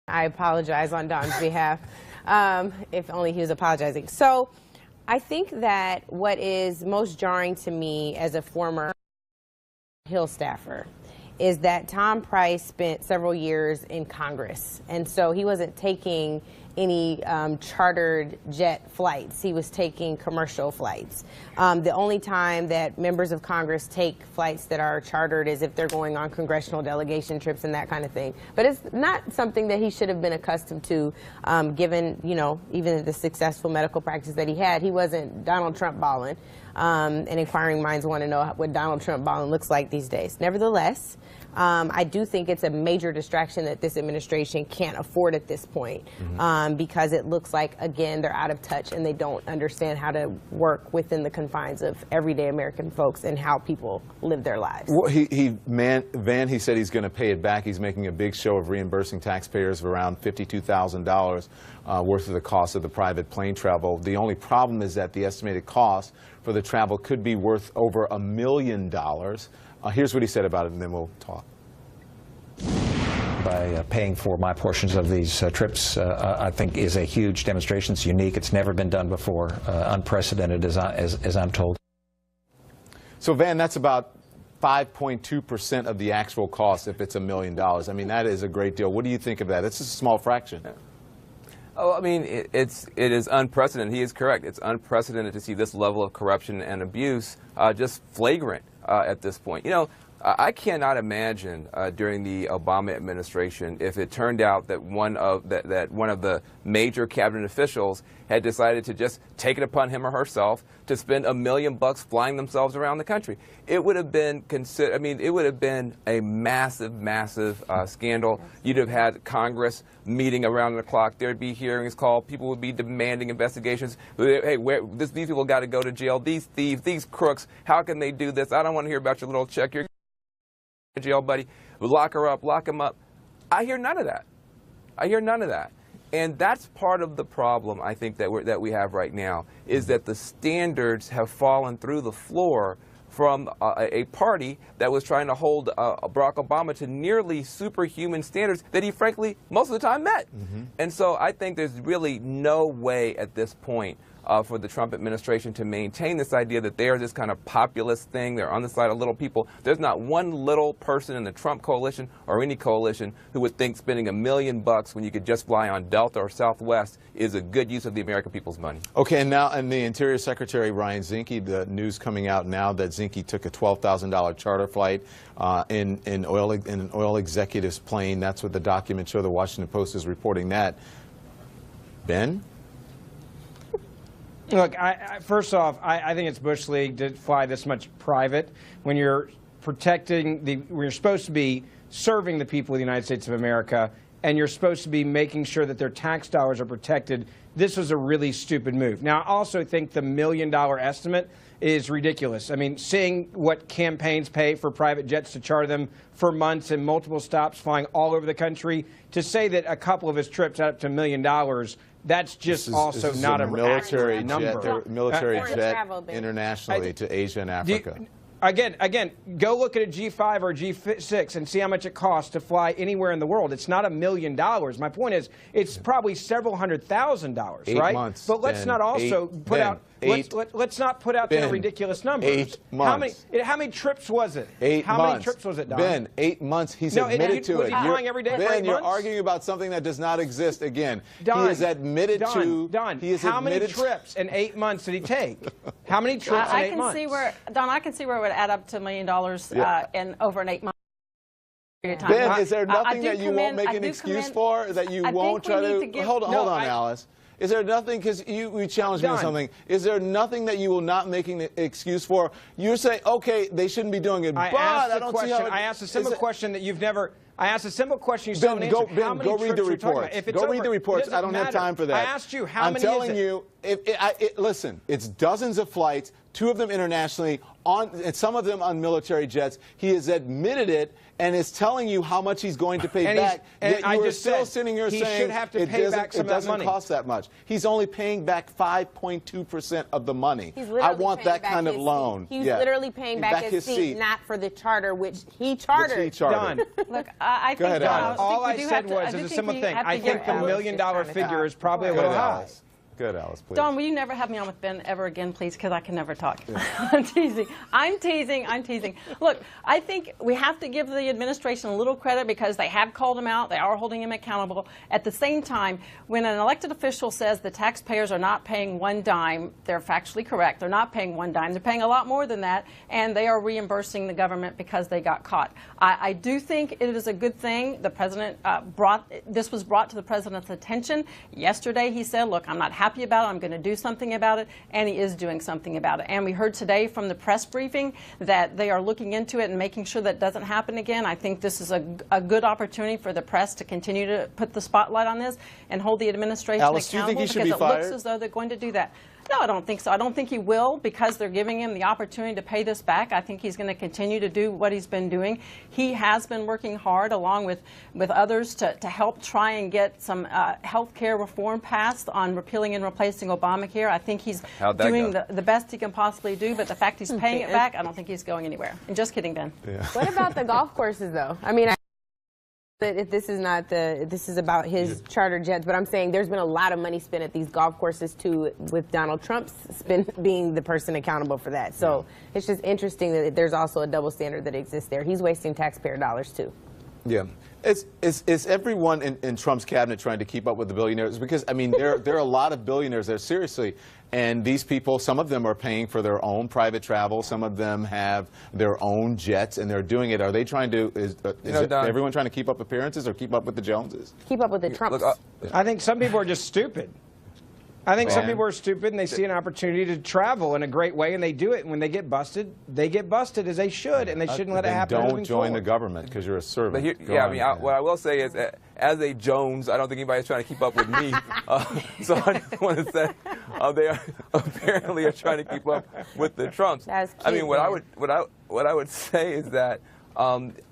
I apologize on Don's behalf, if only he was apologizing. So I think that what is most jarring to me as a former Hill staffer is that Tom Price spent several years in Congress, and so he wasn't taking any chartered jet flights. He was taking commercial flights. The only time that members of Congress take flights that are chartered is if they're going on congressional delegation trips and that kind of thing. But it's not something that he should have been accustomed to, given, you know, even the successful medical practice that he had. He wasn't Donald Trump balling, and inquiring minds want to know what Donald Trump balling looks like these days. Nevertheless, I do think it's a major distraction that this administration can't afford at this point, because it looks like, again, they're out of touch and they don't understand how to work within the confines of everyday American folks and how people live their lives. Well, Van, he said he's going to pay it back. He's making a big show of reimbursing taxpayers of around $52,000 worth of the cost of the private plane travel. The only problem is that the estimated cost for the travel could be worth over $1 million. Here's what he said about it, and then we'll talk. By paying for my portions of these trips, I think is a huge demonstration. It's unique. It's never been done before. Unprecedented, as I'm told. So, Van, that's about 5.2% of the actual cost if it's $1 million. I mean, that is a great deal. What do you think of that? It's a small fraction. Oh, I mean, it is unprecedented. He is correct. It's unprecedented to see this level of corruption and abuse just flagrant at this point. You know, I cannot imagine during the Obama administration if it turned out that one of the major cabinet officials had decided to just take it upon him or herself to spend $1 million flying themselves around the country. It would have been it would have been a massive, massive scandal. You'd have had Congress meeting around the clock. There'd be hearings called. People would be demanding investigations. Hey, these people got to go to jail. These thieves, these crooks, how can they do this? I don't want to hear about your little check. You're jail, buddy. Lock her up, lock him up. I hear none of that. I hear none of that. And that's part of the problem, I think, that we have right now, is that the standards have fallen through the floor from a party that was trying to hold Barack Obama to nearly superhuman standards that he, frankly, most of the time met. And so I think there's really no way at this point for the Trump administration to maintain this idea that they are this kind of populist thing. They're on the side of little people. There's not one little person in the Trump coalition or any coalition who would think spending $1 million when you could just fly on Delta or Southwest is a good use of the American people's money. Okay, and now, and the Interior Secretary Ryan Zinke, the news coming out now that Zinke took a $12,000 charter flight in an oil executive's plane. That's what the documents show. The Washington Post is reporting that. Ben? Look, first off, I think it's Bush League to fly this much private when you're protecting when you're supposed to be serving the people of the United States of America, and you're supposed to be making sure that their tax dollars are protected. This was a really stupid move. Now, I also think the $1 million estimate is ridiculous. I mean, seeing what campaigns pay for private jets to charter them for months and multiple stops flying all over the country, to say that a couple of his trips add up to $1 million, that's just also not a military number. Military jet internationally to Asia and Africa. Again, go look at a G5 or a G6 and see how much it costs to fly anywhere in the world. It's not $1 million. My point is, it's probably several $100,000, right? 8 months. But let's not also put out. Let's not put out there ridiculous numbers. 8 months. How many trips was it? 8 months. How many trips was it, Don? Ben, 8 months. He's admitted to it. Flying every day for 8 months? You're arguing about something that does not exist. Again, Don, he has admitted to. Don, how many trips in 8 months did he take? How many trips in 8 months? I can see where it would add up to $1 million in over an 8 month period of time. Ben, is there nothing that you won't make an excuse for? That you won't try to? Hold on, Alice. Is there nothing, because you challenged me on something, is there nothing that you will not make an excuse for? You're saying, okay, they shouldn't be doing it, but I don't see how I asked a simple question that you've never, I asked a simple question you still haven't answered. Ben, go read the reports. Go read the reports. I don't have time for that. I asked you, how many is it? I'm telling you, listen, it's dozens of flights 2 of them internationally, and some of them on military jets. He has admitted it and is telling you how much he's going to pay back. And you are still sitting here he saying should have to pay back some it of that doesn't money. cost that much. He's only paying back 5.2% of the money. I want that kind of loan. He's literally paying back his seat, not for the charter, which he chartered. Done. Look, I think, Go ahead, Alice. All I said was, it's a simple thing. I think the $1 million figure is probably a little high. Good, Alice, please. Dawn, will you never have me on with Ben ever again, please? Because I can never talk. I'm teasing. I'm teasing. Look, I think we have to give the administration a little credit because they have called him out. They are holding him accountable. At the same time, when an elected official says the taxpayers are not paying one dime, they're factually correct. They're not paying one dime. They're paying a lot more than that, and they are reimbursing the government because they got caught. I do think it is a good thing. The president this was brought to the president's attention. Yesterday he said, look, I'm not happy about it. I'm going to do something about it, and he is doing something about it. And we heard today from the press briefing that they are looking into it and making sure that doesn't happen again. I think this is a good opportunity for the press to continue to put the spotlight on this and hold the administration Alice, do you accountable think he should because be it fired? looks as though they're going to do that. No, I don't think so. I don't think he will because they're giving him the opportunity to pay this back. I think he's going to continue to do what he's been doing. He has been working hard along with others to help try and get some health care reform passed on repealing and replacing Obamacare. I think he's doing the best he can possibly do, but the fact he's paying it back, I don't think he's going anywhere. And just kidding, Ben. Yeah. What about the golf courses, though? I mean, this is about his charter jets, but I'm saying there's been a lot of money spent at these golf courses too, with Donald Trump being the person accountable for that. So it's just interesting that there's also a double standard that exists there. He's wasting taxpayer dollars too. Yeah. Is everyone in Trump's cabinet trying to keep up with the billionaires? Because, I mean, there are a lot of billionaires there, seriously. And these people, some of them are paying for their own private travel. Some of them have their own jets, and they're doing it. Are they trying to, is everyone trying to keep up appearances or keep up with the Joneses? Keep up with the Trumps. Look, I think some people are just stupid. I think some people are stupid and they see an opportunity to travel in a great way and they do it. And when they get busted as they should, and they shouldn't let it happen. Don't join the government because you're a servant. But I mean, what I will say is, as a Jones, I don't think anybody's trying to keep up with me. So I just want to say they are apparently are trying to keep up with the Trumps. That's cute, I mean, what I would say is that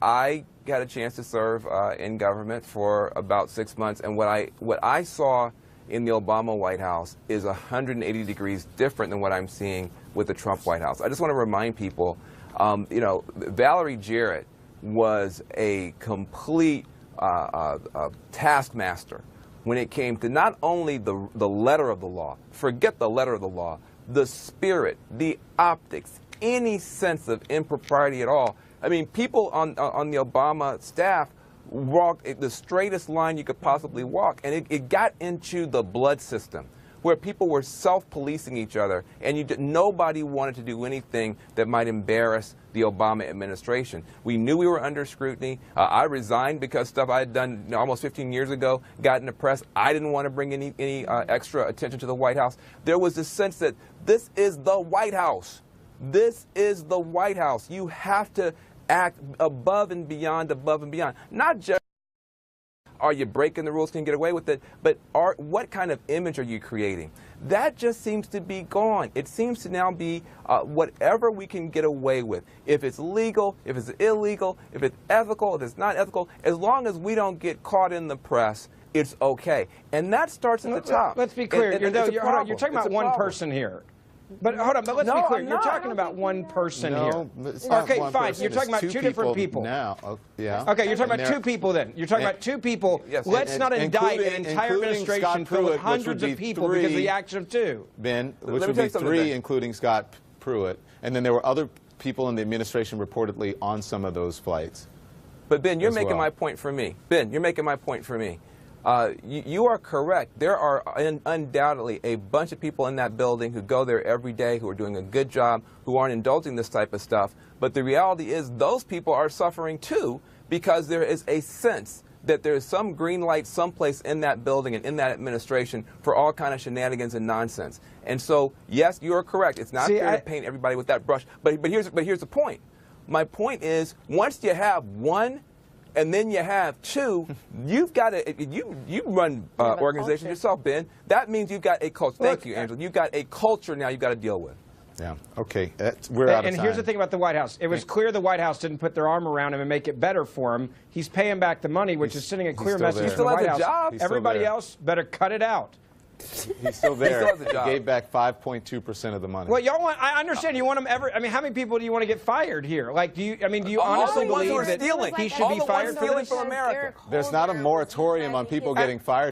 I got a chance to serve in government for about 6 months, and what I saw in the Obama White House is 180 degrees different than what I'm seeing with the Trump White House. I just want to remind people, Valerie Jarrett was a complete taskmaster when it came to not only the letter of the law, forget the letter of the law, the spirit, the optics, any sense of impropriety at all. I mean, people on the Obama staff walked the straightest line you could possibly walk, and it got into the blood system where people were self-policing each other, and nobody wanted to do anything that might embarrass the Obama administration. We knew we were under scrutiny. I resigned because stuff I had done almost 15 years ago got in the press. I didn't want to bring any extra attention to the White House. There was this sense that this is the White House. This is the White House. You have to act above and beyond, not just are you breaking the rules, can you get away with it, but what kind of image are you creating? That just seems to be gone. It seems to now be whatever we can get away with. If it's legal, if it's illegal, if it's ethical, if it's not ethical, as long as we don't get caught in the press, it's okay. And that starts at the top. Let's be clear. You're talking about one problem. person here. But hold on, but let's be clear. You're talking about one person here. Okay, fine. You're talking about two different people. Now, yeah. Okay, you're talking about two people then. You're talking about two people. Yes. Let's not indict an entire administration filled with hundreds of people because of the action of two. Ben, which would be three, including Scott Pruitt. And then there were other people in the administration reportedly on some of those flights. But Ben, you're making my point for me. Ben, you're making my point for me. You are correct. There are undoubtedly a bunch of people in that building who go there every day, who are doing a good job, who aren't indulging this type of stuff. But the reality is those people are suffering too because there is a sense that there is some green light someplace in that building and in that administration for all kind of shenanigans and nonsense. And so, yes, you are correct. It's not fair to paint everybody with that brush. But here's the point. My point is, once you have one and then you have two, you've got to, you run organizations yourself, Ben. That means you've got a culture. Thank you, Angela. You've got a culture now you've got to deal with. Yeah. Okay. We're out of And time. here's the thing about the White House. It was clear the White House didn't put their arm around him and make it better for him. He's paying back the money, which is sending a clear still message there. to He the still has White a House. job. He's still Everybody there. else better cut it out. He's still there. He still has a job. He gave back 5.2% of the money. Well, y'all want, I understand you want him I mean, how many people do you want to get fired here? Like, do you honestly the ones who believe are that stealing. he should All be the ones fired for stealing this? from America. There's not a moratorium on people getting fired.